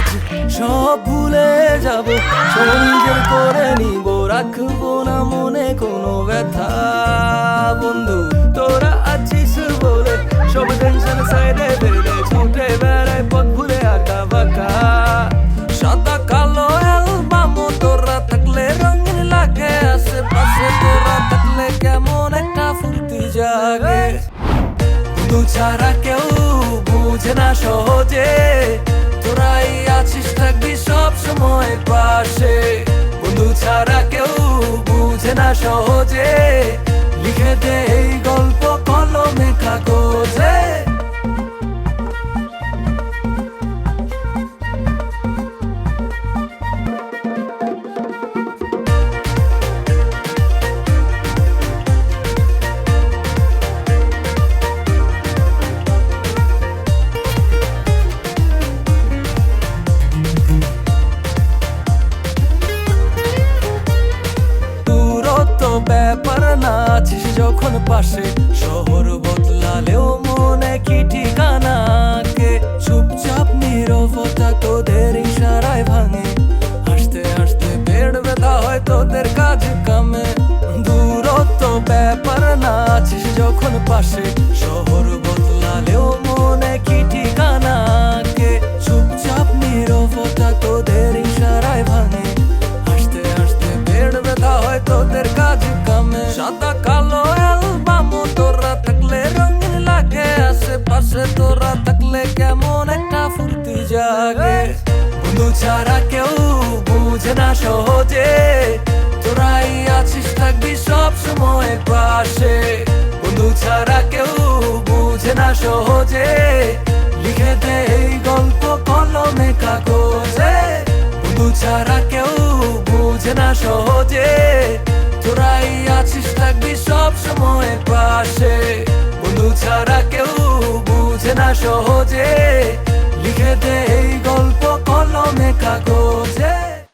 আজ সব ভুলে যাব, নিজের করে নিব, রাখবো না মনে কোনো ব্যথা। বন্ধু তোরা আছিস বলে সব টেনশন সাইডে ফেলে ছুটে বেড়ায় পথ ভুলে আঁকা বাঁকা। সাদা কালো অ্যালবাম তোরা থাকলে রঙিন লাগে, আশেপাশে তোরা থাকলে কেমন একটা ফুর্তি জাগে। বন্ধু ছাড়া কেউ বুঝে না সহজে, তোরাই আছিস থাকবি সব সময় পাশে। বন্ধু ছাড়া কেউ বুঝে না সহজে, লিখে দে এই গল্প কলমে কাগজে। ব্যাপার না আছিস যখন পাশে, শহর বদলালেও মনে কি ঠিকানা কে। চুপচাপ নীরবতা তোদের ইশারায় ভাঙে, হাসতে হাসতে পেট ব্যথা হয় তোদের কাজ কামে। দূরত্ব ব্যাপার না আছিস যখন পাশে, শহর বদলালেও মনে কি ঠিকানা কে। চুপচাপ নীরবতা তোদের ইশারায় ভাঙে, হাসতে হাসতে পেট ব্যথা হয় তোদের কাজ কামে। সাদা কালো অ্যালবাম তোরা থাকলে রঙিন লাগে, আশেপাশে তোরা থাকলে কেমন একটা ফুর্তি জাগে। বন্ধু ছাড়া কেউ বুঝে না সহজে, তোরাই আছিস থাকবি সব সময় পাশে। বন্ধু ছাড়া কেউ বুঝে না সহজে, লিখে দে এই গল্প কলমে কাগজে। বন্ধু ছাড়া কেউ বুঝে না সহজে, তোরাই আছিস থাকবি সব সময় পাশে। বন্ধু ছাড়া কেউ বুঝে না সহজে, লিখে দে এই গল্প কলমে কাগজে।